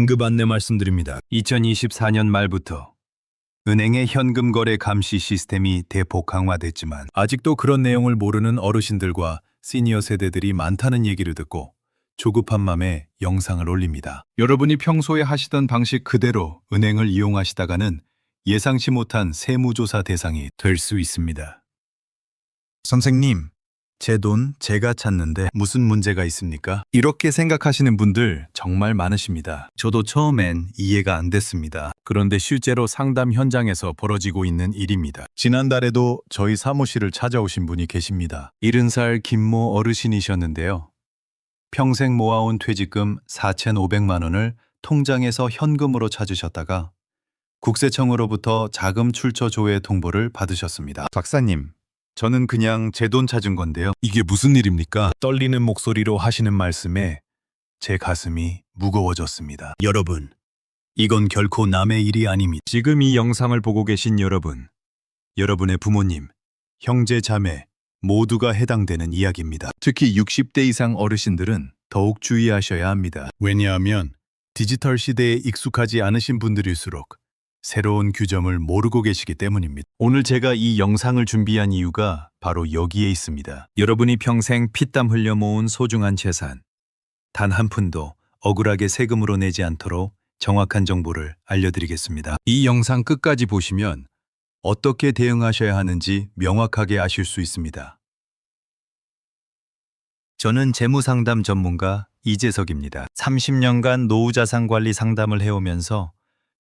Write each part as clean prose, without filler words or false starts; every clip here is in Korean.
긴급 안내 말씀드립니다. 2024년 말부터 은행의 현금 거래 감시 시스템이 대폭 강화됐지만 아직도 그런 내용을 모르는 어르신들과 시니어 세대들이 많다는 얘기를 듣고 조급한 맘에 영상을 올립니다. 여러분이 평소에 하시던 방식 그대로 은행을 이용하시다가는 예상치 못한 세무조사 대상이 될 수 있습니다. 선생님, 제 돈 제가 찾는데 무슨 문제가 있습니까? 이렇게 생각하시는 분들 정말 많으십니다. 저도 처음엔 이해가 안 됐습니다. 그런데 실제로 상담 현장에서 벌어지고 있는 일입니다. 지난달에도 저희 사무실을 찾아오신 분이 계십니다. 70살 김모 어르신이셨는데요. 평생 모아온 퇴직금 4,500만 원을 통장에서 현금으로 찾으셨다가 국세청으로부터 자금 출처 조회 통보를 받으셨습니다. 박사님, 저는 그냥 제 돈 찾은 건데요. 이게 무슨 일입니까? 떨리는 목소리로 하시는 말씀에 제 가슴이 무거워졌습니다. 여러분, 이건 결코 남의 일이 아닙니다. 지금 이 영상을 보고 계신 여러분, 여러분의 부모님, 형제, 자매 모두가 해당되는 이야기입니다. 특히 60대 이상 어르신들은 더욱 주의하셔야 합니다. 왜냐하면 디지털 시대에 익숙하지 않으신 분들일수록 새로운 규정을 모르고 계시기 때문입니다. 오늘 제가 이 영상을 준비한 이유가 바로 여기에 있습니다. 여러분이 평생 피땀 흘려 모은 소중한 재산, 단 한 푼도 억울하게 세금으로 내지 않도록 정확한 정보를 알려드리겠습니다. 이 영상 끝까지 보시면 어떻게 대응하셔야 하는지 명확하게 아실 수 있습니다. 저는 재무상담 전문가 이재석입니다. 30년간 노후자산관리 상담을 해오면서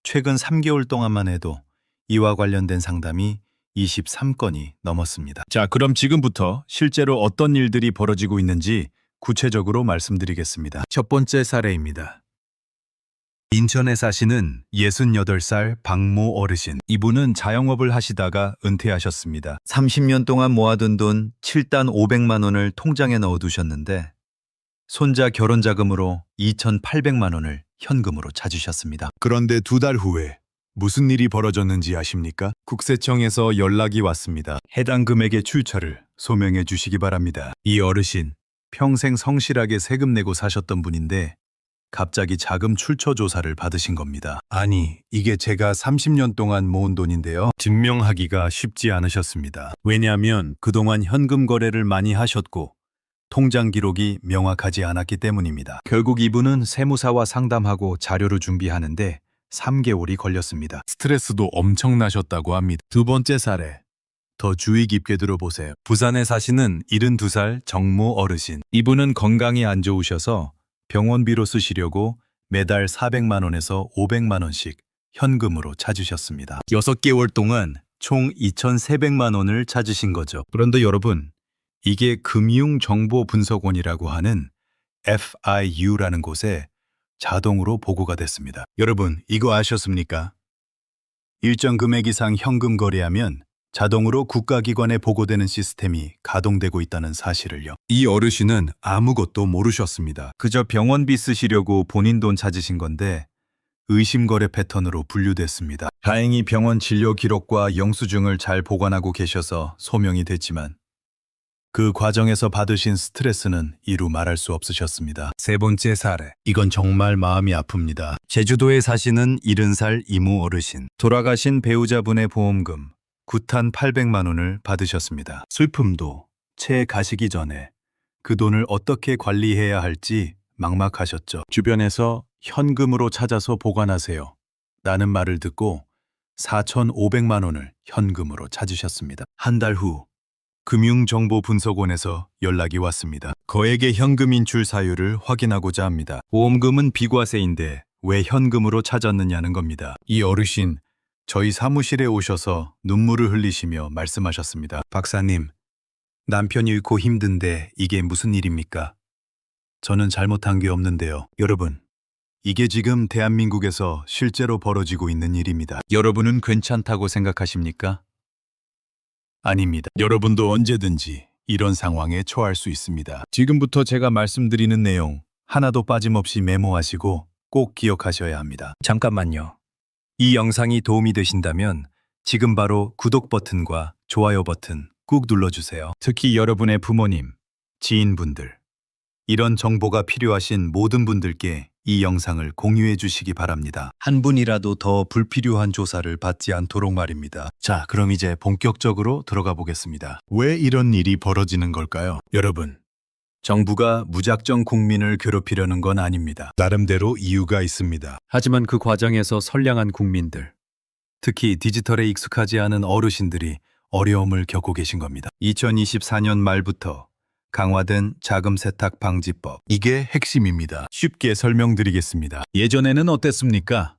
최근 3개월 동안만 해도 이와 관련된 상담이 23건이 넘었습니다. 자, 그럼 지금부터 실제로 어떤 일들이 벌어지고 있는지 구체적으로 말씀드리겠습니다. 첫 번째 사례입니다. 인천에 사시는 68살 박모 어르신. 이분은 자영업을 하시다가 은퇴하셨습니다. 30년 동안 모아둔 돈 7단 500만 원을 통장에 넣어두셨는데 손자 결혼 자금으로 2,800만 원을 현금으로 찾으셨습니다. 그런데 2달 후에 무슨 일이 벌어졌는지 아십니까? 국세청에서 연락이 왔습니다. 해당 금액의 출처를 소명해 주시기 바랍니다. 이 어르신, 평생 성실하게 세금 내고 사셨던 분인데 갑자기 자금 출처 조사를 받으신 겁니다. 아니, 이게 제가 30년 동안 모은 돈인데요. 증명하기가 쉽지 않으셨습니다. 왜냐하면 그동안 현금 거래를 많이 하셨고 통장 기록이 명확하지 않았기 때문입니다. 결국 이분은 세무사와 상담하고 자료를 준비하는데 3개월이 걸렸습니다. 스트레스도 엄청나셨다고 합니다. 두 번째 사례. 더 주의 깊게 들어보세요. 부산에 사시는 72살 정모 어르신. 이분은 건강이 안 좋으셔서 병원비로 쓰시려고 매달 400만 원에서 500만 원씩 현금으로 찾으셨습니다. 6개월 동안 총 2,300만 원을 찾으신 거죠. 그런데 여러분, 이게 금융정보분석원이라고 하는 FIU라는 곳에 자동으로 보고가 됐습니다. 여러분, 이거 아셨습니까? 일정 금액 이상 현금 거래하면 자동으로 국가기관에 보고되는 시스템이 가동되고 있다는 사실을요. 이 어르신은 아무것도 모르셨습니다. 그저 병원비 쓰시려고 본인 돈 찾으신 건데 의심거래 패턴으로 분류됐습니다. 다행히 병원 진료 기록과 영수증을 잘 보관하고 계셔서 소명이 됐지만 그 과정에서 받으신 스트레스는 이루 말할 수 없으셨습니다. 세 번째 사례. 이건 정말 마음이 아픕니다. 제주도에 사시는 70살 이모 어르신. 돌아가신 배우자분의 보험금 9탄 800만 원을 받으셨습니다. 슬픔도 채 가시기 전에 그 돈을 어떻게 관리해야 할지 막막하셨죠. 주변에서 현금으로 찾아서 보관하세요 라는 말을 듣고 4,500만 원을 현금으로 찾으셨습니다. 한 달 후 금융정보분석원에서 연락이 왔습니다. 거액의 현금 인출 사유를 확인하고자 합니다. 보험금은 비과세인데 왜 현금으로 찾았느냐는 겁니다. 이 어르신, 저희 사무실에 오셔서 눈물을 흘리시며 말씀하셨습니다. 박사님, 남편이 잃고 힘든데 이게 무슨 일입니까? 저는 잘못한 게 없는데요. 여러분, 이게 지금 대한민국에서 실제로 벌어지고 있는 일입니다. 여러분은 괜찮다고 생각하십니까? 아닙니다. 여러분도 언제든지 이런 상황에 처할 수 있습니다. 지금부터 제가 말씀드리는 내용 하나도 빠짐없이 메모하시고 꼭 기억하셔야 합니다. 잠깐만요. 이 영상이 도움이 되신다면 지금 바로 구독 버튼과 좋아요 버튼 꾹 눌러주세요. 특히 여러분의 부모님, 지인분들, 이런 정보가 필요하신 모든 분들께 이 영상을 공유해 주시기 바랍니다. 한 분이라도 더 불필요한 조사를 받지 않도록 말입니다. 자, 그럼 이제 본격적으로 들어가 보겠습니다. 왜 이런 일이 벌어지는 걸까요? 여러분, 정부가 무작정 국민을 괴롭히려는 건 아닙니다. 나름대로 이유가 있습니다. 하지만 그 과정에서 선량한 국민들, 특히 디지털에 익숙하지 않은 어르신들이 어려움을 겪고 계신 겁니다. 2024년 말부터 강화된 자금 세탁 방지법. 이게 핵심입니다. 쉽게 설명드리겠습니다. 예전에는 어땠습니까?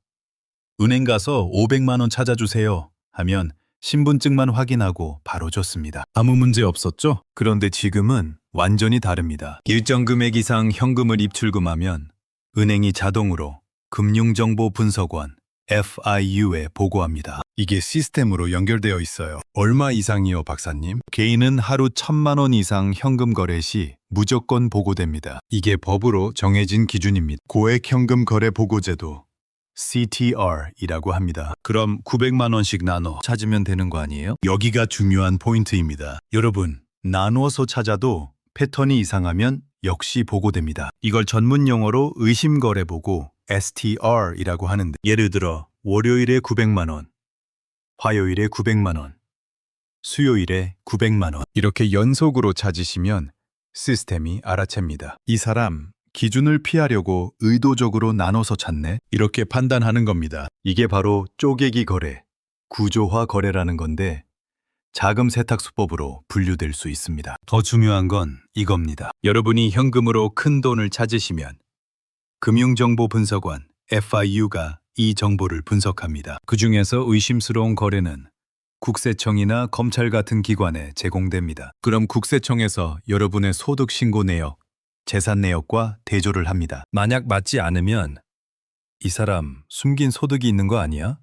은행 가서 500만 원 찾아주세요 하면 신분증만 확인하고 바로 줬습니다. 아무 문제 없었죠? 그런데 지금은 완전히 다릅니다. 일정 금액 이상 현금을 입출금하면 은행이 자동으로 금융정보분석원 FIU에 보고합니다. 이게 시스템으로 연결되어 있어요. 얼마 이상이요, 박사님? 개인은 하루 1,000만 원 이상 현금 거래 시 무조건 보고됩니다. 이게 법으로 정해진 기준입니다. 고액 현금 거래 보고제도 CTR이라고 합니다. 그럼 900만 원씩 나눠 찾으면 되는 거 아니에요? 여기가 중요한 포인트입니다. 여러분, 나누어서 찾아도 패턴이 이상하면 역시 보고됩니다. 이걸 전문 용어로 의심거래 보고 STR이라고 하는데, 예를 들어 월요일에 900만 원, 화요일에 900만 원, 수요일에 900만 원 이렇게 연속으로 찾으시면 시스템이 알아챕니다. 이 사람 기준을 피하려고 의도적으로 나눠서 찾네? 이렇게 판단하는 겁니다. 이게 바로 쪼개기 거래, 구조화 거래라는 건데 자금 세탁 수법으로 분류될 수 있습니다. 더 중요한 건 이겁니다. 여러분이 현금으로 큰 돈을 찾으시면 금융정보분석원 FIU가 이 정보를 분석합니다. 그 중에서 의심스러운 거래는 국세청이나 검찰 같은 기관에 제공됩니다. 그럼 국세청에서 여러분의 소득 신고 내역, 재산 내역과 대조를 합니다. 만약 맞지 않으면 이 사람 숨긴 소득이 있는 거 아니야?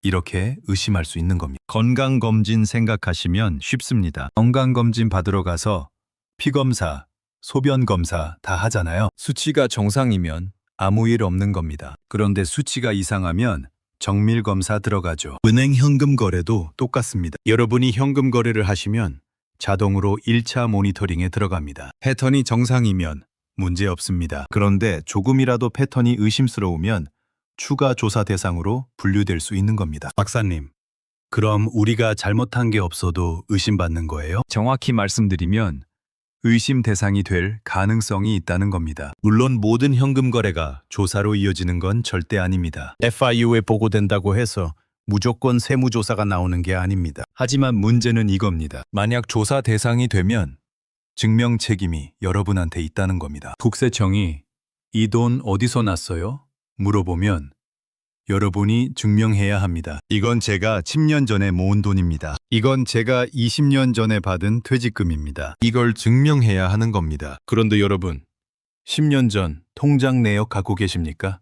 이렇게 의심할 수 있는 겁니다. 건강검진 생각하시면 쉽습니다. 건강검진 받으러 가서 피검사, 소변검사 다 하잖아요. 수치가 정상이면 아무 일 없는 겁니다. 그런데 수치가 이상하면 정밀검사 들어가죠. 은행 현금 거래도 똑같습니다. 여러분이 현금 거래를 하시면 자동으로 1차 모니터링에 들어갑니다. 패턴이 정상이면 문제 없습니다. 그런데 조금이라도 패턴이 의심스러우면 추가 조사 대상으로 분류될 수 있는 겁니다. 박사님, 그럼 우리가 잘못한 게 없어도 의심받는 거예요? 정확히 말씀드리면 의심 대상이 될 가능성이 있다는 겁니다. 물론 모든 현금 거래가 조사로 이어지는 건 절대 아닙니다. FIU에 보고된다고 해서 무조건 세무조사가 나오는 게 아닙니다. 하지만 문제는 이겁니다. 만약 조사 대상이 되면 증명 책임이 여러분한테 있다는 겁니다. 국세청이 이 돈 어디서 났어요? 물어보면 여러분이 증명해야 합니다. 이건 제가 10년 전에 모은 돈입니다. 이건 제가 20년 전에 받은 퇴직금입니다. 이걸 증명해야 하는 겁니다. 그런데 여러분, 10년 전 통장 내역 갖고 계십니까?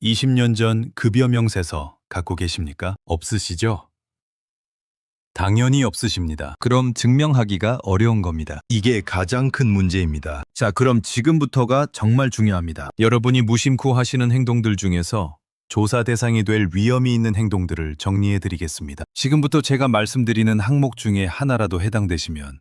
20년 전 급여 명세서 갖고 계십니까? 없으시죠? 당연히 없으십니다. 그럼 증명하기가 어려운 겁니다. 이게 가장 큰 문제입니다. 자, 그럼 지금부터가 정말 중요합니다. 여러분이 무심코 하시는 행동들 중에서 조사 대상이 될 위험이 있는 행동들을 정리해 드리겠습니다. 지금부터 제가 말씀드리는 항목 중에 하나라도 해당되시면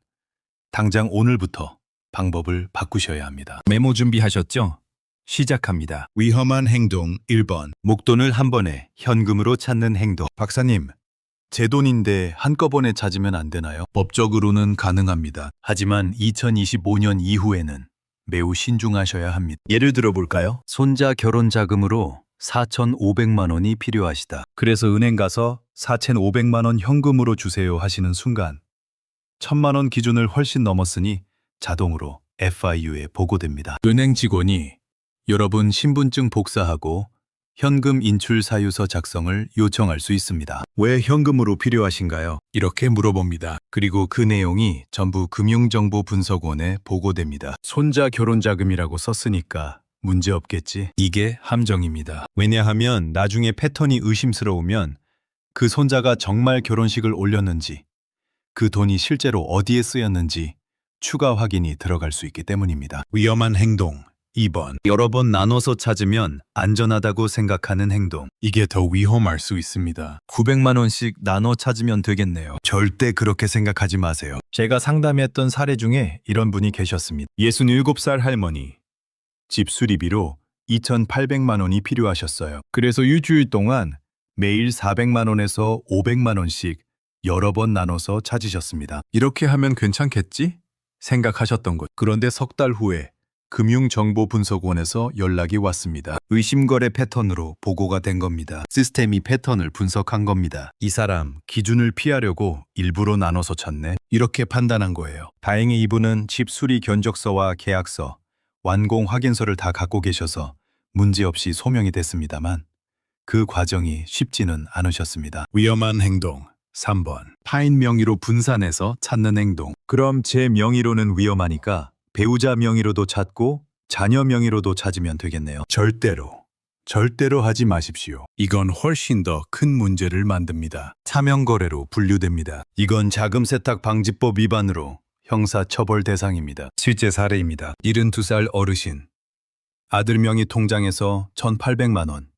당장 오늘부터 방법을 바꾸셔야 합니다. 메모 준비하셨죠? 시작합니다. 위험한 행동 1번. 목돈을 한 번에 현금으로 찾는 행동. 박사님, 제 돈인데 한꺼번에 찾으면 안 되나요? 법적으로는 가능합니다. 하지만 2025년 이후에는 매우 신중하셔야 합니다. 예를 들어 볼까요? 손자 결혼 자금으로 4,500만 원이 필요하시다. 그래서 은행 가서 4,500만 원 현금으로 주세요 하시는 순간 1,000만 원 기준을 훨씬 넘었으니 자동으로 FIU에 보고됩니다. 은행 직원이 여러분 신분증 복사하고 현금 인출 사유서 작성을 요청할 수 있습니다. 왜 현금으로 필요하신가요? 이렇게 물어봅니다. 그리고 그 내용이 전부 금융정보분석원에 보고됩니다. 손자 결혼자금이라고 썼으니까 문제 없겠지? 이게 함정입니다. 왜냐하면 나중에 패턴이 의심스러우면 그 손자가 정말 결혼식을 올렸는지, 그 돈이 실제로 어디에 쓰였는지 추가 확인이 들어갈 수 있기 때문입니다. 위험한 행동 2번. 여러 번 나눠서 찾으면 안전하다고 생각하는 행동. 이게 더 위험할 수 있습니다. 900만 원씩 나눠 찾으면 되겠네요. 절대 그렇게 생각하지 마세요. 제가 상담했던 사례 중에 이런 분이 계셨습니다. 67살 할머니. 집 수리비로 2,800만 원이 필요하셨어요. 그래서 일주일 동안 매일 400만 원에서 500만 원씩 여러 번 나눠서 찾으셨습니다. 이렇게 하면 괜찮겠지? 생각하셨던 것. 그런데 석 달 후에 금융정보분석원에서 연락이 왔습니다. 의심거래 패턴으로 보고가 된 겁니다. 시스템이 패턴을 분석한 겁니다. 이 사람 기준을 피하려고 일부러 나눠서 찾네. 이렇게 판단한 거예요. 다행히 이분은 집 수리 견적서와 계약서, 완공 확인서를 다 갖고 계셔서 문제없이 소명이 됐습니다만 그 과정이 쉽지는 않으셨습니다. 위험한 행동 3번. 타인 명의로 분산해서 찾는 행동. 그럼 제 명의로는 위험하니까 배우자 명의로도 찾고 자녀 명의로도 찾으면 되겠네요. 절대로 하지 마십시오. 이건 훨씬 더 큰 문제를 만듭니다. 차명거래로 분류됩니다. 이건 자금세탁방지법 위반으로 형사처벌 대상입니다. 실제 사례입니다. 72살 어르신. 아들 명의 통장에서 1,800만 원,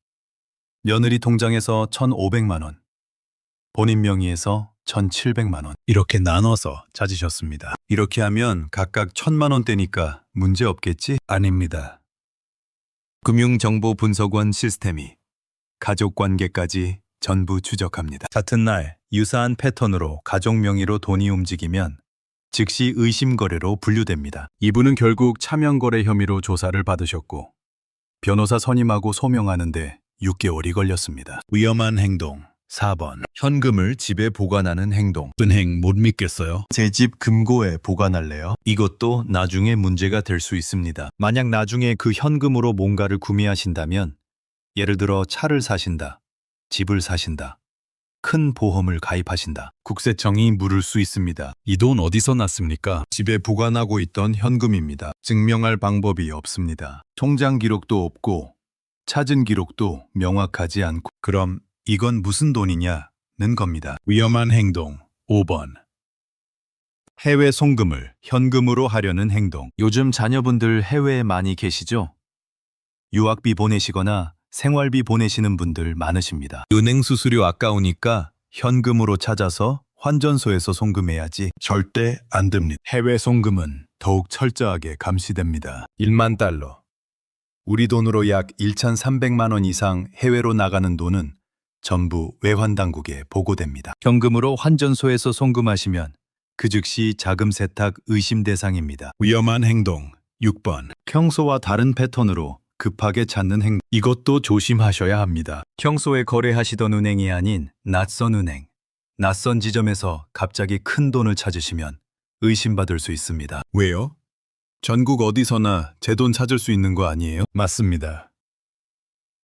며느리 통장에서 1,500만 원, 본인 명의에서 1,700만 원. 이렇게 나눠서 찾으셨습니다. 이렇게 하면 각각 1,000만 원대니까 문제 없겠지? 아닙니다. 금융정보분석원 시스템이 가족관계까지 전부 추적합니다. 같은 날 유사한 패턴으로 가족 명의로 돈이 움직이면 즉시 의심거래로 분류됩니다. 이분은 결국 차명거래 혐의로 조사를 받으셨고 변호사 선임하고 소명하는데 6개월이 걸렸습니다. 위험한 행동 4번. 현금을 집에 보관하는 행동. 은행 못 믿겠어요? 제 집 금고에 보관할래요? 이것도 나중에 문제가 될 수 있습니다. 만약 나중에 그 현금으로 뭔가를 구매하신다면 예를 들어 차를 사신다, 집을 사신다, 큰 보험을 가입하신다. 국세청이 물을 수 있습니다. 이 돈 어디서 났습니까? 집에 보관하고 있던 현금입니다. 증명할 방법이 없습니다. 통장 기록도 없고 찾은 기록도 명확하지 않고. 그럼 이건 무슨 돈이냐는 겁니다. 위험한 행동 5번. 해외 송금을 현금으로 하려는 행동. 요즘 자녀분들 해외에 많이 계시죠? 유학비 보내시거나 생활비 보내시는 분들 많으십니다. 은행 수수료 아까우니까 현금으로 찾아서 환전소에서 송금해야지. 절대 안 됩니다. 해외 송금은 더욱 철저하게 감시됩니다. 1만 달러. 우리 돈으로 약 1,300만 원 이상 해외로 나가는 돈은 전부 외환당국에 보고됩니다. 현금으로 환전소에서 송금하시면 그 즉시 자금 세탁 의심 대상입니다. 위험한 행동 6번. 평소와 다른 패턴으로 급하게 찾는 행동. 이것도 조심하셔야 합니다. 평소에 거래하시던 은행이 아닌 낯선 은행, 낯선 지점에서 갑자기 큰 돈을 찾으시면 의심받을 수 있습니다. 왜요? 전국 어디서나 제 돈 찾을 수 있는 거 아니에요? 맞습니다.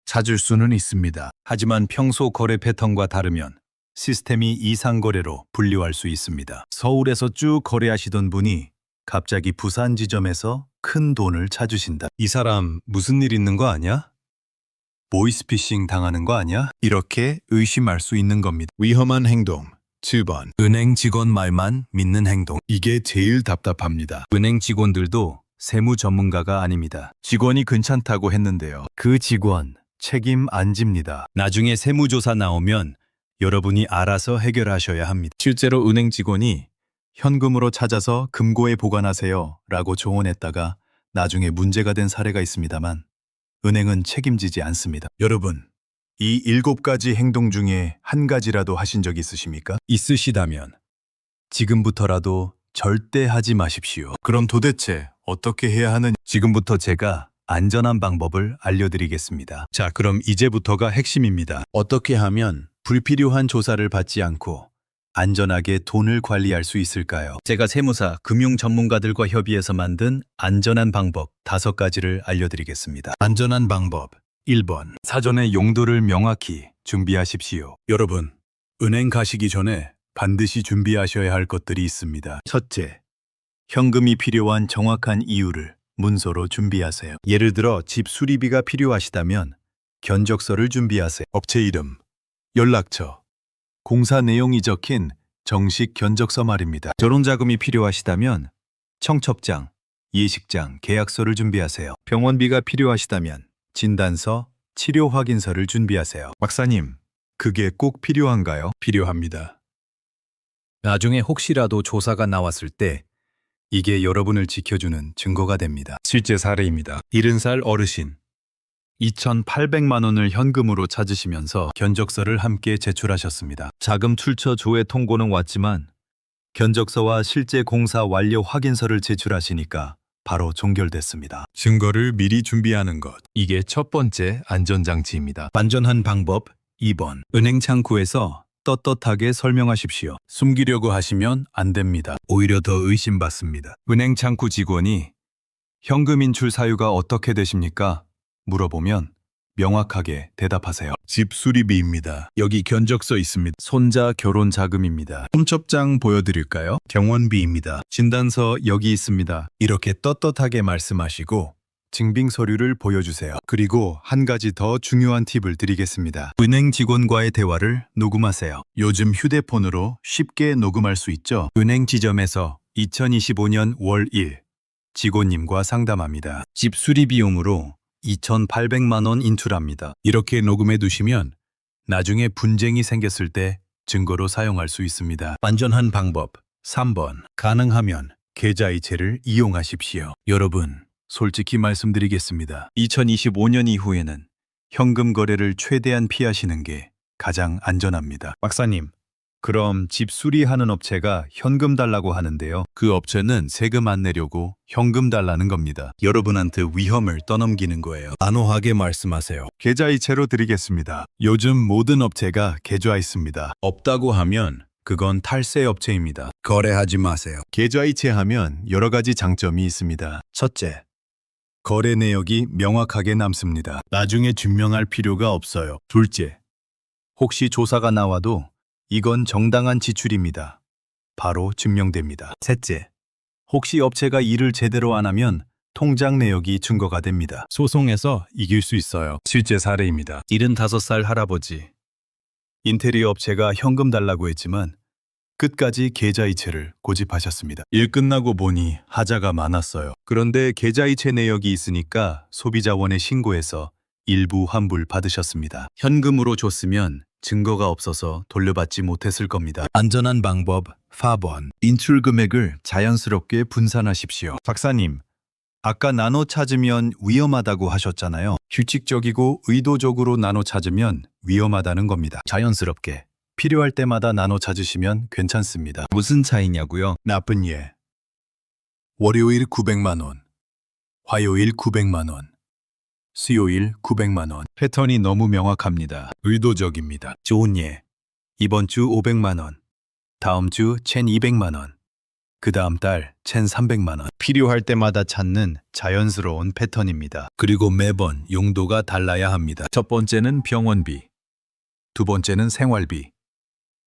찾을 수는 있습니다. 하지만 평소 거래 패턴과 다르면 시스템이 이상 거래로 분류할 수 있습니다. 서울에서 쭉 거래하시던 분이 갑자기 부산 지점에서 큰 돈을 찾으신다. 이 사람 무슨 일 있는 거 아니야? 보이스피싱 당하는 거 아니야? 이렇게 의심할 수 있는 겁니다. 위험한 행동 7번. 은행 직원 말만 믿는 행동. 이게 제일 답답합니다. 은행 직원들도 세무 전문가가 아닙니다. 직원이 괜찮다고 했는데요. 그 직원 책임 안 집니다. 나중에 세무조사 나오면 여러분이 알아서 해결하셔야 합니다. 실제로 은행 직원이 현금으로 찾아서 금고에 보관하세요 라고 조언했다가 나중에 문제가 된 사례가 있습니다만 은행은 책임지지 않습니다. 여러분, 이 7가지 행동 중에 한 가지라도 하신 적 있으십니까? 있으시다면 지금부터라도 절대 하지 마십시오. 그럼 도대체 어떻게 해야 하느냐? 지금부터 제가 안전한 방법을 알려드리겠습니다. 자, 그럼 이제부터가 핵심입니다. 어떻게 하면 불필요한 조사를 받지 않고 안전하게 돈을 관리할 수 있을까요? 제가 세무사, 금융 전문가들과 협의해서 만든 안전한 방법 5가지를 알려드리겠습니다. 안전한 방법 1번. 사전에 용도를 명확히 준비하십시오. 여러분, 은행 가시기 전에 반드시 준비하셔야 할 것들이 있습니다. 첫째, 현금이 필요한 정확한 이유를 문서로 준비하세요. 예를 들어 집 수리비가 필요하시다면 견적서를 준비하세요. 업체 이름, 연락처, 공사 내용이 적힌 정식 견적서 말입니다. 결혼자금이 필요하시다면 청첩장, 예식장, 계약서를 준비하세요. 병원비가 필요하시다면 진단서, 치료 확인서를 준비하세요. 박사님, 그게 꼭 필요한가요? 필요합니다. 나중에 혹시라도 조사가 나왔을 때 이게 여러분을 지켜주는 증거가 됩니다. 실제 사례입니다. 70살 어르신. 2,800만 원을 현금으로 찾으시면서 견적서를 함께 제출하셨습니다. 자금 출처 조회 통고는 왔지만 견적서와 실제 공사 완료 확인서를 제출하시니까 바로 종결됐습니다. 증거를 미리 준비하는 것. 이게 첫 번째 안전장치입니다. 안전한 방법 2번. 은행 창구에서 떳떳하게 설명하십시오. 숨기려고 하시면 안 됩니다. 오히려 더 의심받습니다. 은행 창구 직원이 현금 인출 사유가 어떻게 되십니까? 물어보면 명확하게 대답하세요. 집 수리비입니다. 여기 견적서 있습니다. 손자 결혼 자금입니다. 홈첩장 보여드릴까요? 경원비입니다. 진단서 여기 있습니다. 이렇게 떳떳하게 말씀하시고 증빙 서류를 보여주세요. 그리고 한 가지 더 중요한 팁을 드리겠습니다. 은행 직원과의 대화를 녹음하세요. 요즘 휴대폰으로 쉽게 녹음할 수 있죠. 은행 지점에서 2025년 월 1 직원님과 상담합니다. 집 수리 비용으로 2,800만 원 인출합니다. 이렇게 녹음해 두시면 나중에 분쟁이 생겼을 때 증거로 사용할 수 있습니다. 안전한 방법 3번. 가능하면 계좌이체를 이용하십시오. 여러분, 솔직히 말씀드리겠습니다. 2025년 이후에는 현금 거래를 최대한 피하시는 게 가장 안전합니다. 박사님, 그럼 집 수리하는 업체가 현금 달라고 하는데요. 그 업체는 세금 안 내려고 현금 달라는 겁니다. 여러분한테 위험을 떠넘기는 거예요. 단호하게 말씀하세요. 계좌이체로 드리겠습니다. 요즘 모든 업체가 계좌있습니다. 없다고 하면 그건 탈세 업체입니다. 거래하지 마세요. 계좌이체하면 여러 가지 장점이 있습니다. 첫째, 거래 내역이 명확하게 남습니다. 나중에 증명할 필요가 없어요. 둘째, 혹시 조사가 나와도 이건 정당한 지출입니다. 바로 증명됩니다. 셋째, 혹시 업체가 일을 제대로 안 하면 통장 내역이 증거가 됩니다. 소송에서 이길 수 있어요. 실제 사례입니다. 75살 할아버지. 인테리어 업체가 현금 달라고 했지만 끝까지 계좌이체를 고집하셨습니다. 일 끝나고 보니 하자가 많았어요. 그런데 계좌이체 내역이 있으니까 소비자원에 신고해서 일부 환불 받으셨습니다. 현금으로 줬으면 증거가 없어서 돌려받지 못했을 겁니다. 안전한 방법 4번. 인출 금액을 자연스럽게 분산하십시오. 박사님, 아까 나눠 찾으면 위험하다고 하셨잖아요. 규칙적이고 의도적으로 나눠 찾으면 위험하다는 겁니다. 자연스럽게 필요할 때마다 나눠 찾으시면 괜찮습니다. 무슨 차이냐고요? 나쁜 예. 월요일 900만 원, 화요일 900만 원, 수요일 900만 원. 패턴이 너무 명확합니다. 의도적입니다. 좋은 예. 이번 주 500만 원, 다음 주 1,200만 원, 그 다음 달 1,300만 원. 필요할 때마다 찾는 자연스러운 패턴입니다. 그리고 매번 용도가 달라야 합니다. 첫 번째는 병원비, 두 번째는 생활비,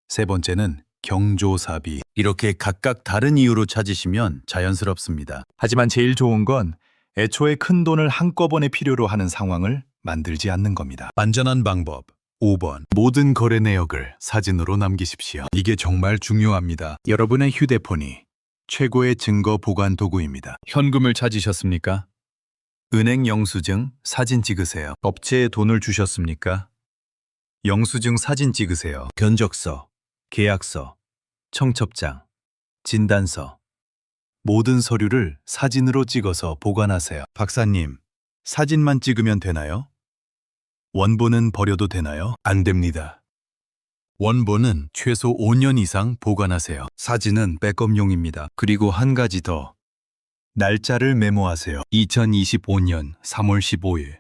세 번째는 경조사비. 이렇게 각각 다른 이유로 찾으시면 자연스럽습니다. 하지만 제일 좋은 건 애초에 큰 돈을 한꺼번에 필요로 하는 상황을 만들지 않는 겁니다. 안전한 방법 5번. 모든 거래 내역을 사진으로 남기십시오. 이게 정말 중요합니다. 여러분의 휴대폰이 최고의 증거 보관 도구입니다. 현금을 찾으셨습니까? 은행 영수증 사진 찍으세요. 업체에 돈을 주셨습니까? 영수증 사진 찍으세요. 견적서, 계약서, 청첩장, 진단서, 모든 서류를 사진으로 찍어서 보관하세요. 박사님, 사진만 찍으면 되나요? 원본은 버려도 되나요? 안 됩니다. 원본은 최소 5년 이상 보관하세요. 사진은 백업용입니다. 그리고 한 가지 더. 날짜를 메모하세요. 2025년 3월 15일.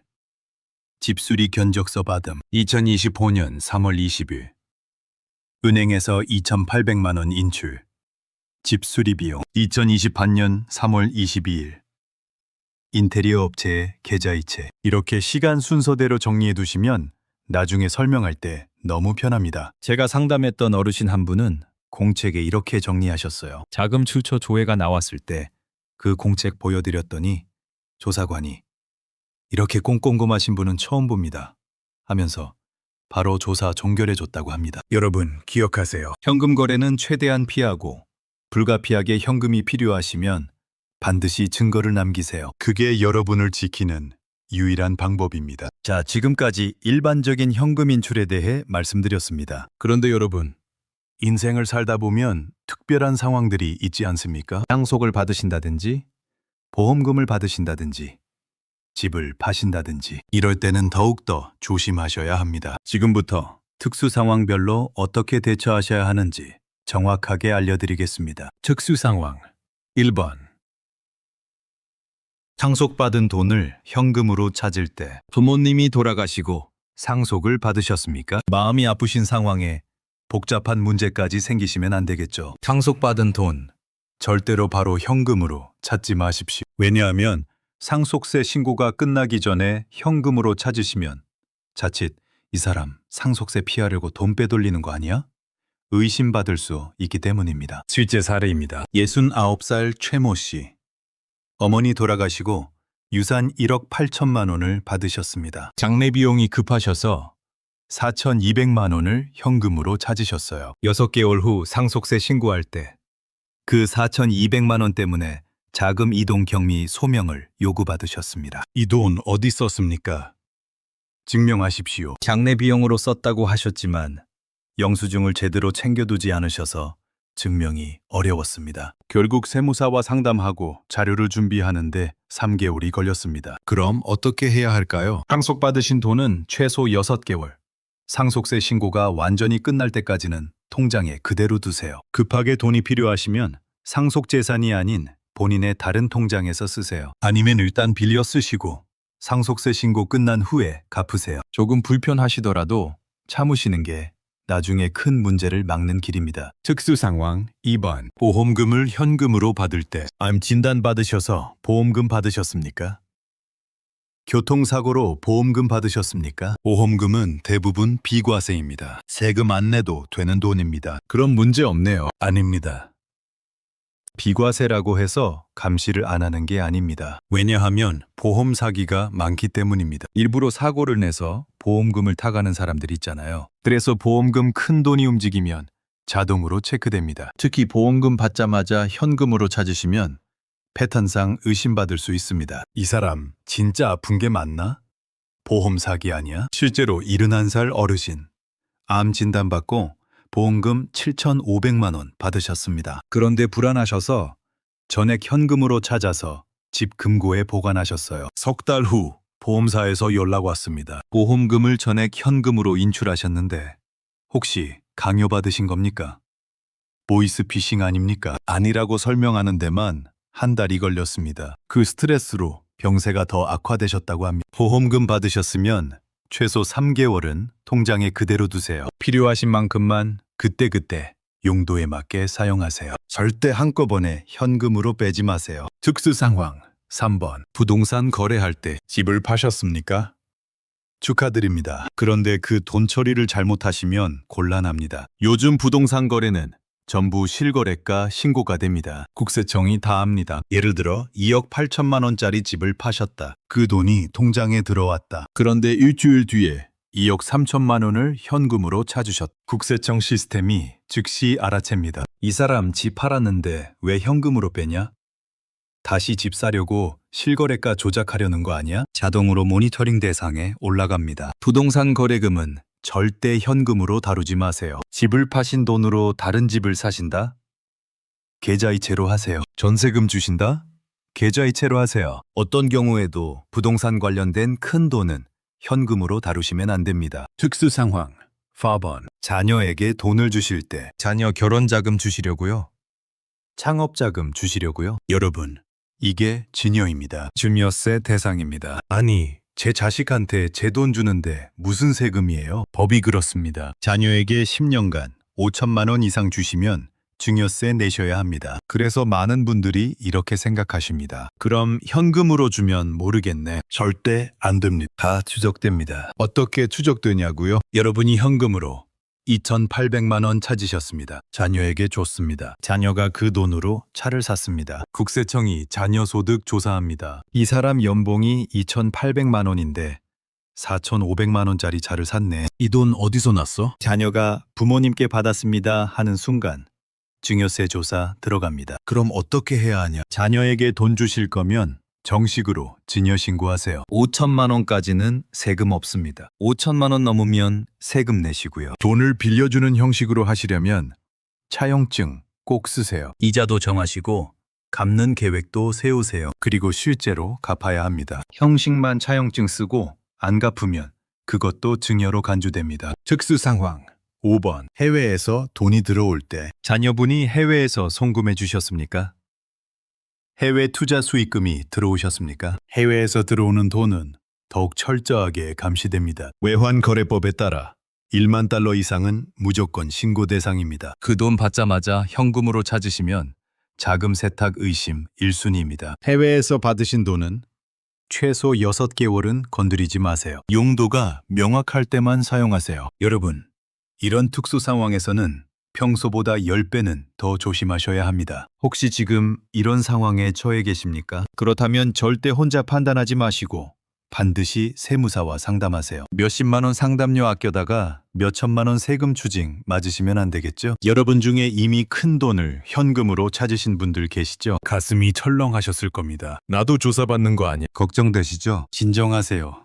집수리 견적서 받음. 2025년 3월 20일. 은행에서 2,800만 원 인출. 집수리 비용 2028년 3월 22일. 인테리어 업체의 계좌이체. 이렇게 시간 순서대로 정리해 두시면 나중에 설명할 때 너무 편합니다. 제가 상담했던 어르신 한 분은 공책에 이렇게 정리하셨어요. 자금 출처 조회가 나왔을 때 그 공책 보여드렸더니 조사관이 이렇게 꼼꼼하신 분은 처음 봅니다 하면서 바로 조사 종결해 줬다고 합니다. 여러분 기억하세요. 현금 거래는 최대한 피하고 불가피하게 현금이 필요하시면 반드시 증거를 남기세요. 그게 여러분을 지키는 유일한 방법입니다. 자, 지금까지 일반적인 현금 인출에 대해 말씀드렸습니다. 그런데 여러분, 인생을 살다 보면 특별한 상황들이 있지 않습니까? 상속을 받으신다든지, 보험금을 받으신다든지, 집을 파신다든지 이럴 때는 더욱더 조심하셔야 합니다. 지금부터 특수 상황별로 어떻게 대처하셔야 하는지 정확하게 알려드리겠습니다. 특수 상황 1번 상속받은 돈을 현금으로 찾을 때 부모님이 돌아가시고 상속을 받으셨습니까? 마음이 아프신 상황에 복잡한 문제까지 생기시면 안 되겠죠. 상속받은 돈 절대로 바로 현금으로 찾지 마십시오. 왜냐하면 상속세 신고가 끝나기 전에 현금으로 찾으시면 자칫 이 사람 상속세 피하려고 돈 빼돌리는 거 아니야? 의심받을 수 있기 때문입니다. 실제 사례입니다. 69살 최모 씨. 어머니 돌아가시고 유산 1억 8천만 원을 받으셨습니다. 장례 비용이 급하셔서 4,200만 원을 현금으로 찾으셨어요. 6개월 후 상속세 신고할 때 그 4,200만 원 때문에 자금 이동 경미 소명을 요구받으셨습니다. 이 돈 어디 썼습니까? 증명하십시오. 장례 비용으로 썼다고 하셨지만 영수증을 제대로 챙겨두지 않으셔서 증명이 어려웠습니다. 결국 세무사와 상담하고 자료를 준비하는데 3개월이 걸렸습니다. 그럼 어떻게 해야 할까요? 상속받으신 돈은 최소 6개월, 상속세 신고가 완전히 끝날 때까지는 통장에 그대로 두세요. 급하게 돈이 필요하시면 상속재산이 아닌 본인의 다른 통장에서 쓰세요. 아니면 일단 빌려 쓰시고 상속세 신고 끝난 후에 갚으세요. 조금 불편하시더라도 참으시는 게 나중에 큰 문제를 막는 길입니다. 특수 상황 2번 보험금을 현금으로 받을 때 암 진단 받으셔서 보험금 받으셨습니까? 교통사고로 보험금 받으셨습니까? 보험금은 대부분 비과세입니다. 세금 안 내도 되는 돈입니다. 그럼 문제 없네요. 아닙니다. 비과세라고 해서 감시를 안 하는 게 아닙니다. 왜냐하면 보험 사기가 많기 때문입니다. 일부러 사고를 내서 보험금을 타가는 사람들 있잖아요. 그래서 보험금 큰 돈이 움직이면 자동으로 체크됩니다. 특히 보험금 받자마자 현금으로 찾으시면 패턴상 의심받을 수 있습니다. 이 사람 진짜 아픈 게 맞나? 보험 사기 아니야? 실제로 71살 어르신 암 진단받고 보험금 7,500만 원 받으셨습니다. 그런데 불안하셔서 전액 현금으로 찾아서 집 금고에 보관하셨어요. 석 달 후 보험사에서 연락 왔습니다. 보험금을 전액 현금으로 인출하셨는데 혹시 강요받으신 겁니까? 보이스피싱 아닙니까? 아니라고 설명하는 데만 한 달이 걸렸습니다. 그 스트레스로 병세가 더 악화되셨다고 합니다. 보험금 받으셨으면 최소 3개월은 통장에 그대로 두세요. 필요하신 만큼만 그때그때 용도에 맞게 사용하세요. 절대 한꺼번에 현금으로 빼지 마세요. 특수 상황 3번 부동산 거래할 때 집을 파셨습니까? 축하드립니다. 그런데 그 돈 처리를 잘못하시면 곤란합니다. 요즘 부동산 거래는 전부 실거래가 신고가 됩니다. 국세청이 다 압니다. 예를 들어 2억 8천만 원짜리 집을 파셨다. 그 돈이 통장에 들어왔다. 그런데 일주일 뒤에 2억 3천만 원을 현금으로 찾으셨다. 국세청 시스템이 즉시 알아챕니다. 이 사람 집 팔았는데 왜 현금으로 빼냐? 다시 집 사려고 실거래가 조작하려는 거 아니야? 자동으로 모니터링 대상에 올라갑니다. 부동산 거래금은 절대 현금으로 다루지 마세요. 집을 파신 돈으로 다른 집을 사신다? 계좌이체로 하세요. 전세금 주신다? 계좌이체로 하세요. 어떤 경우에도 부동산 관련된 큰 돈은 현금으로 다루시면 안 됩니다. 특수 상황 4번 자녀에게 돈을 주실 때 자녀 결혼자금 주시려고요? 창업자금 주시려고요? 여러분, 이게 증여입니다. 증여세 대상입니다. 아니, 제 자식한테 제 돈 주는데 무슨 세금이에요? 법이 그렇습니다. 자녀에게 10년간 5천만 원 이상 주시면 증여세 내셔야 합니다. 그래서 많은 분들이 이렇게 생각하십니다. 그럼 현금으로 주면 모르겠네. 절대 안 됩니다. 다 추적됩니다. 어떻게 추적되냐고요? 여러분이 현금으로 2,800만 원 찾으셨습니다. 자녀에게 줬습니다. 자녀가 그 돈으로 차를 샀습니다. 국세청이 자녀 소득 조사합니다. 이 사람 연봉이 2,800만 원인데 4,500만 원짜리 차를 샀네. 이 돈 어디서 났어? 자녀가 부모님께 받았습니다 하는 순간 증여세 조사 들어갑니다. 그럼 어떻게 해야 하냐? 자녀에게 돈 주실 거면 정식으로 증여 신고하세요. 5천만 원까지는 세금 없습니다. 5천만 원 넘으면 세금 내시고요. 돈을 빌려주는 형식으로 하시려면 차용증 꼭 쓰세요. 이자도 정하시고 갚는 계획도 세우세요. 그리고 실제로 갚아야 합니다. 형식만 차용증 쓰고 안 갚으면 그것도 증여로 간주됩니다. 특수 상황 5번. 해외에서 돈이 들어올 때 자녀분이 해외에서 송금해 주셨습니까? 해외 투자 수익금이 들어오셨습니까? 해외에서 들어오는 돈은 더욱 철저하게 감시됩니다. 외환거래법에 따라 1만 달러 이상은 무조건 신고 대상입니다. 그 돈 받자마자 현금으로 찾으시면 자금 세탁 의심 1순위입니다. 해외에서 받으신 돈은 최소 6개월은 건드리지 마세요. 용도가 명확할 때만 사용하세요. 여러분, 이런 특수 상황에서는 평소보다 10배는 더 조심하셔야 합니다. 혹시 지금 이런 상황에 처해 계십니까? 그렇다면 절대 혼자 판단하지 마시고 반드시 세무사와 상담하세요. 몇십만 원 상담료 아껴다가 몇천만 원 세금 추징 맞으시면 안 되겠죠? 여러분 중에 이미 큰 돈을 현금으로 찾으신 분들 계시죠? 가슴이 철렁하셨을 겁니다. 나도 조사받는 거 아니야? 걱정되시죠? 진정하세요.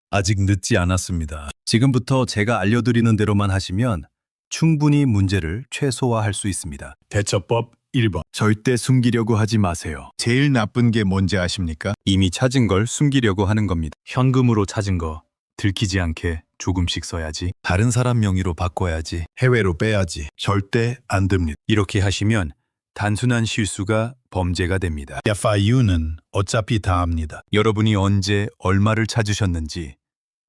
아직 늦지 않았습니다. 지금부터 제가 알려드리는 대로만 하시면 충분히 문제를 최소화할 수 있습니다. 대처법 1번. 절대 숨기려고 하지 마세요. 제일 나쁜 게 뭔지 아십니까? 이미 찾은 걸 숨기려고 하는 겁니다. 현금으로 찾은 거 들키지 않게 조금씩 써야지. 다른 사람 명의로 바꿔야지. 해외로 빼야지. 절대 안 됩니다. 이렇게 하시면 단순한 실수가 범죄가 됩니다. FIU는 어차피 다 합니다. 여러분이 언제 얼마를 찾으셨는지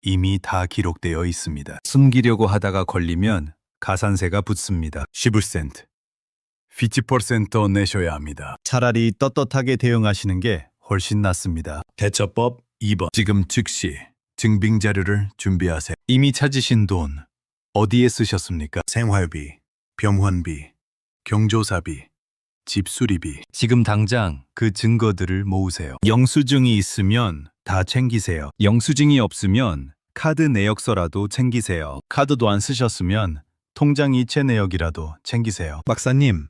이미 다 기록되어 있습니다. 숨기려고 하다가 걸리면 가산세가 붙습니다. 10%. 50% 내셔야 합니다. 차라리 떳떳하게 대응하시는 게 훨씬 낫습니다. 대처법 2번. 지금 즉시 증빙 자료를 준비하세요. 이미 찾으신 돈 어디에 쓰셨습니까? 생활비, 병원비, 경조사비, 집수리비. 지금 당장 그 증거들을 모으세요. 영수증이 있으면 다 챙기세요. 영수증이 없으면 카드 내역서라도 챙기세요. 카드도 안 쓰셨으면 통장 이체 내역이라도 챙기세요. 박사님,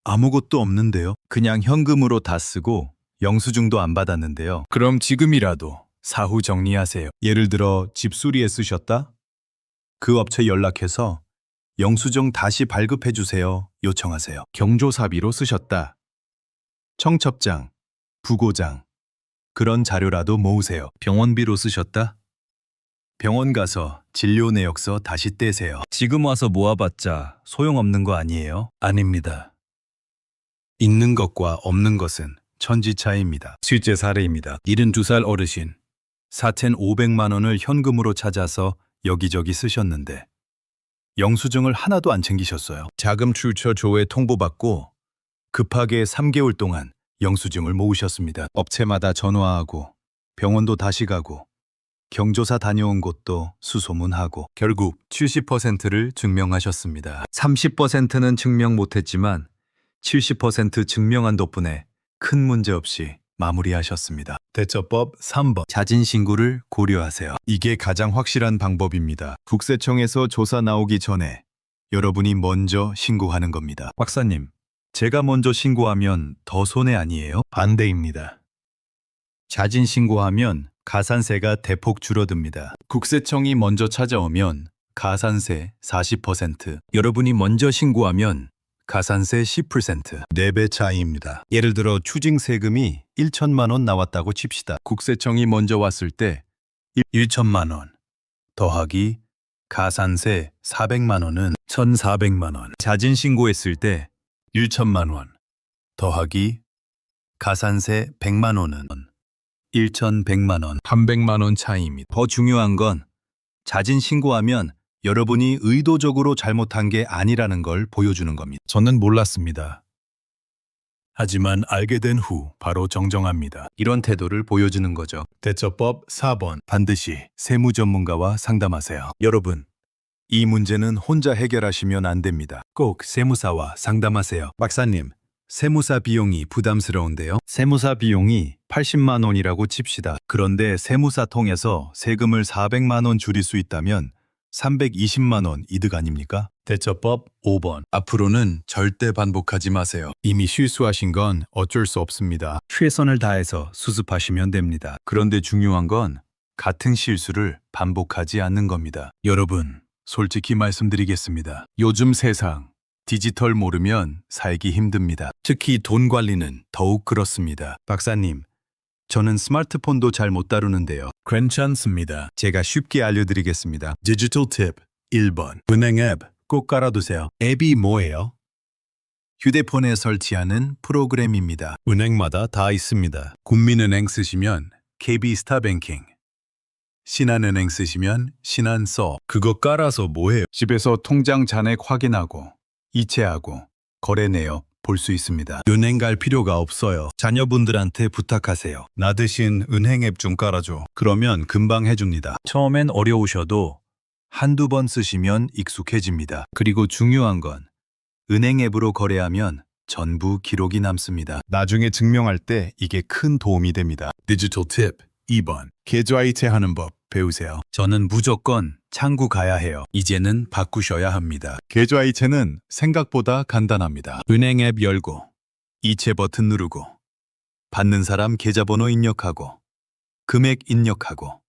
아무것도 없는데요? 그냥 현금으로 다 쓰고 영수증도 안 받았는데요. 그럼 지금이라도 사후 정리하세요. 예를 들어 집수리에 쓰셨다? 그 업체 연락해서 영수증 다시 발급해 주세요 요청하세요. 경조사비로 쓰셨다. 청첩장, 부고장, 그런 자료라도 모으세요. 병원비로 쓰셨다? 병원 가서 진료 내역서 다시 떼세요. 지금 와서 모아봤자 소용없는 거 아니에요? 아닙니다. 있는 것과 없는 것은 천지 차이입니다. 실제 사례입니다. 72살 어르신, 4,500만 원을 현금으로 찾아서 여기저기 쓰셨는데 영수증을 하나도 안 챙기셨어요. 자금 출처 조회 통보받고 급하게 3개월 동안 영수증을 모으셨습니다. 업체마다 전화하고 병원도 다시 가고 경조사 다녀온 곳도 수소문하고 결국 70%를 증명하셨습니다. 30%는 증명 못했지만 70% 증명한 덕분에 큰 문제 없이 마무리하셨습니다. 대처법 3번. 자진 신고를 고려하세요. 이게 가장 확실한 방법입니다. 국세청에서 조사 나오기 전에 여러분이 먼저 신고하는 겁니다. 박사님, 제가 먼저 신고하면 더 손해 아니에요? 반대입니다. 자진 신고하면 가산세가 대폭 줄어듭니다. 국세청이 먼저 찾아오면 가산세 40%, 여러분이 먼저 신고하면 가산세 10%, 4배 차이입니다. 예를 들어 추징세금이 1천만 원 나왔다고 칩시다. 국세청이 먼저 왔을 때 1천만 원 더하기 가산세 400만 원은 1,400만 원. 자진 신고했을 때 1천만 원 더하기 가산세 100만 원은 1,100만 원, 300만 원 차이입니다. 더 중요한 건 자진 신고하면 여러분이 의도적으로 잘못한 게 아니라는 걸 보여주는 겁니다. 저는 몰랐습니다. 하지만 알게 된 후 바로 정정합니다. 이런 태도를 보여주는 거죠. 대처법 4번. 반드시 세무 전문가와 상담하세요. 여러분, 이 문제는 혼자 해결하시면 안 됩니다. 꼭 세무사와 상담하세요. 박사님, 세무사 비용이 부담스러운데요. 세무사 비용이 80만 원이라고 칩시다. 그런데 세무사 통해서 세금을 400만 원 줄일 수 있다면 320만 원 이득 아닙니까? 대처법 5번. 앞으로는 절대 반복하지 마세요. 이미 실수하신 건 어쩔 수 없습니다. 최선을 다해서 수습하시면 됩니다. 그런데 중요한 건 같은 실수를 반복하지 않는 겁니다. 여러분, 솔직히 말씀드리겠습니다. 요즘 세상 디지털 모르면 살기 힘듭니다. 특히 돈 관리는 더욱 그렇습니다. 박사님, 저는 스마트폰도 잘 못 다루는데요. 괜찮습니다. 제가 쉽게 알려드리겠습니다. 디지털 팁 1번. 은행 앱 꼭 깔아두세요. 앱이 뭐예요? 휴대폰에 설치하는 프로그램입니다. 은행마다 다 있습니다. 국민은행 쓰시면 KB스타뱅킹, 신한은행 쓰시면 신한서. 그거 깔아서 뭐해요? 집에서 통장 잔액 확인하고 이체하고 거래 내역 볼 수 있습니다. 은행 갈 필요가 없어요. 자녀분들한테 부탁하세요. 나 대신 은행 앱 좀 깔아줘. 그러면 금방 해줍니다. 처음엔 어려우셔도 한두 번 쓰시면 익숙해집니다. 그리고 중요한 건 은행 앱으로 거래하면 전부 기록이 남습니다. 나중에 증명할 때 이게 큰 도움이 됩니다. 디지털 팁 2번. 계좌이체하는 법 배우세요. 저는 무조건 창구 가야 해요. 이제는 바꾸셔야 합니다. 계좌이체는 생각보다 간단합니다. 은행 앱 열고 이체 버튼 누르고 받는 사람 계좌번호 입력하고 금액 입력하고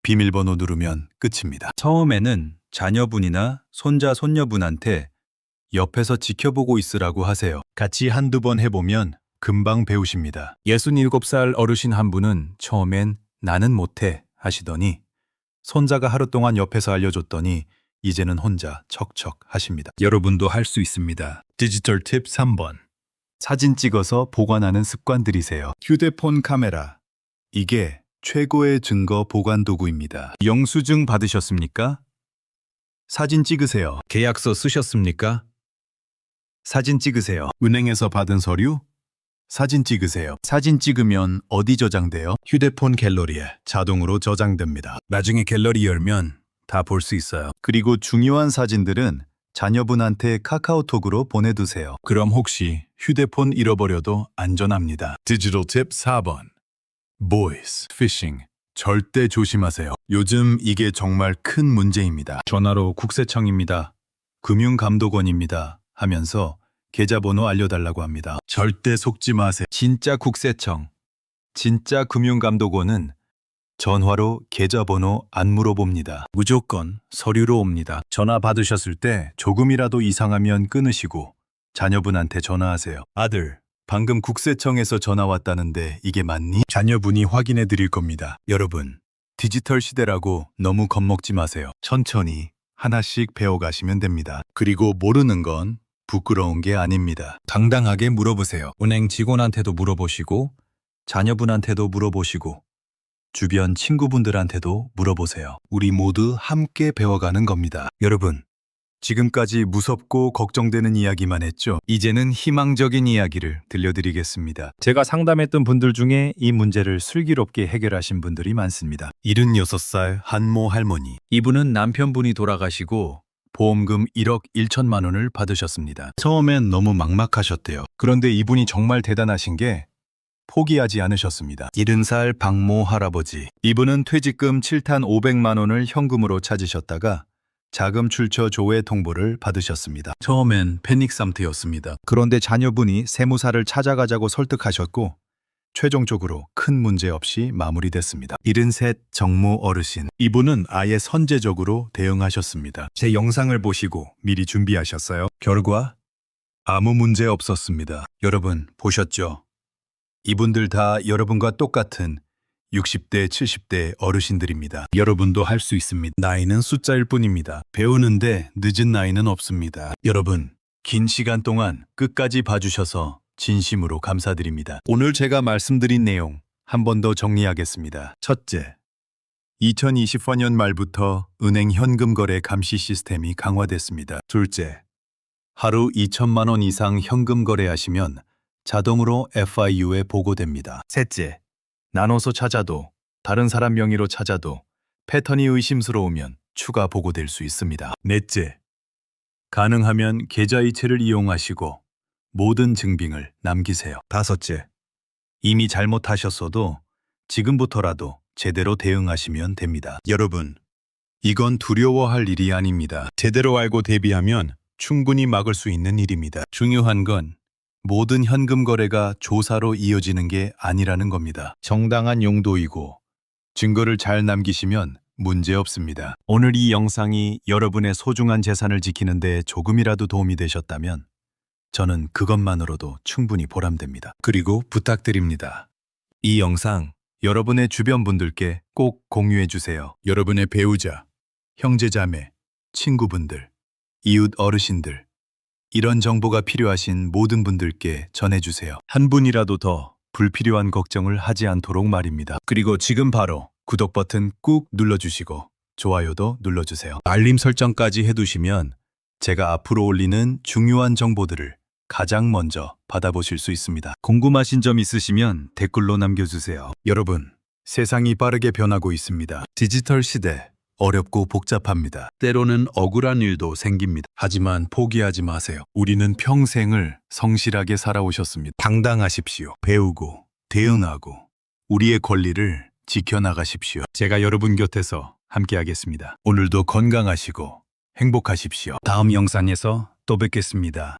비밀번호 누르면 끝입니다. 처음에는 자녀분이나 손자, 손녀분한테 옆에서 지켜보고 있으라고 하세요. 같이 한두 번 해보면 금방 배우십니다. 67살 어르신 한 분은 처음엔 나는 못해 하시더니 손자가 하루 동안 옆에서 알려줬더니 이제는 혼자 척척 하십니다. 여러분도 할 수 있습니다. 디지털 팁 3번. 사진 찍어서 보관하는 습관 들이세요. 휴대폰 카메라. 이게 최고의 증거 보관 도구입니다. 영수증 받으셨습니까? 사진 찍으세요. 계약서 쓰셨습니까? 사진 찍으세요. 은행에서 받은 서류? 사진 찍으세요. 사진 찍으면 어디 저장돼요? 휴대폰 갤러리에 자동으로 저장됩니다. 나중에 갤러리 열면 다 볼 수 있어요. 그리고 중요한 사진들은 자녀분한테 카카오톡으로 보내두세요. 그럼 혹시 휴대폰 잃어버려도 안전합니다. 디지털 팁 4번. 보이스 피싱. 절대 조심하세요. 요즘 이게 정말 큰 문제입니다. 전화로 국세청입니다. 금융감독원입니다. 하면서 계좌번호 알려달라고 합니다. 절대 속지 마세요. 진짜 국세청, 진짜 금융감독원은 전화로 계좌번호 안 물어봅니다. 무조건 서류로 옵니다. 전화 받으셨을 때 조금이라도 이상하면 끊으시고 자녀분한테 전화하세요. 아들, 방금 국세청에서 전화 왔다는데 이게 맞니? 자녀분이 확인해 드릴 겁니다. 여러분, 디지털 시대라고 너무 겁먹지 마세요. 천천히 하나씩 배워가시면 됩니다. 그리고 모르는 건 부끄러운 게 아닙니다. 당당하게 물어보세요. 은행 직원한테도 물어보시고 자녀분한테도 물어보시고 주변 친구분들한테도 물어보세요. 우리 모두 함께 배워가는 겁니다. 여러분, 지금까지 무섭고 걱정되는 이야기만 했죠? 이제는 희망적인 이야기를 들려드리겠습니다. 제가 상담했던 분들 중에 이 문제를 슬기롭게 해결하신 분들이 많습니다. 76살 한모 할머니. 이분은 남편분이 돌아가시고 보험금 1억 1천만 원을 받으셨습니다. 처음엔 너무 막막하셨대요. 그런데 이분이 정말 대단하신 게 포기하지 않으셨습니다. 70살 박모 할아버지. 이분은 퇴직금 7탄 500만 원을 현금으로 찾으셨다가 자금 출처 조회 통보를 받으셨습니다. 처음엔 패닉 상태였습니다. 그런데 자녀분이 세무사를 찾아가자고 설득하셨고 최종적으로 큰 문제 없이 마무리됐습니다. 73 정모 어르신. 이분은 아예 선제적으로 대응하셨습니다. 제 영상을 보시고 미리 준비하셨어요. 결과 아무 문제 없었습니다. 여러분 보셨죠? 이분들 다 여러분과 똑같은 60대, 70대 어르신들입니다. 여러분도 할 수 있습니다. 나이는 숫자일 뿐입니다. 배우는데 늦은 나이는 없습니다. 여러분, 긴 시간 동안 끝까지 봐주셔서 진심으로 감사드립니다. 오늘 제가 말씀드린 내용 한 번 더 정리하겠습니다. 첫째, 2024년 말부터 은행 현금 거래 감시 시스템이 강화됐습니다. 둘째, 하루 2천만 원 이상 현금 거래하시면 자동으로 FIU에 보고됩니다. 셋째, 나눠서 찾아도 다른 사람 명의로 찾아도 패턴이 의심스러우면 추가 보고될 수 있습니다. 넷째, 가능하면 계좌이체를 이용하시고 모든 증빙을 남기세요. 다섯째, 이미 잘못하셨어도 지금부터라도 제대로 대응하시면 됩니다. 여러분, 이건 두려워할 일이 아닙니다. 제대로 알고 대비하면 충분히 막을 수 있는 일입니다. 중요한 건 모든 현금 거래가 조사로 이어지는 게 아니라는 겁니다. 정당한 용도이고 증거를 잘 남기시면 문제 없습니다. 오늘 이 영상이 여러분의 소중한 재산을 지키는 데 조금이라도 도움이 되셨다면 저는 그것만으로도 충분히 보람됩니다. 그리고 부탁드립니다. 이 영상 여러분의 주변 분들께 꼭 공유해 주세요. 여러분의 배우자, 형제자매, 친구분들, 이웃 어르신들, 이런 정보가 필요하신 모든 분들께 전해주세요. 한 분이라도 더 불필요한 걱정을 하지 않도록 말입니다. 그리고 지금 바로 구독 버튼 꾹 눌러주시고 좋아요도 눌러주세요. 알림 설정까지 해두시면 제가 앞으로 올리는 중요한 정보들을 가장 먼저 받아보실 수 있습니다. 궁금하신 점 있으시면 댓글로 남겨주세요. 여러분, 세상이 빠르게 변하고 있습니다. 디지털 시대, 어렵고 복잡합니다. 때로는 억울한 일도 생깁니다. 하지만 포기하지 마세요. 우리는 평생을 성실하게 살아오셨습니다. 당당하십시오. 배우고, 대응하고, 우리의 권리를 지켜나가십시오. 제가 여러분 곁에서 함께하겠습니다. 오늘도 건강하시고 행복하십시오. 다음 영상에서 또 뵙겠습니다.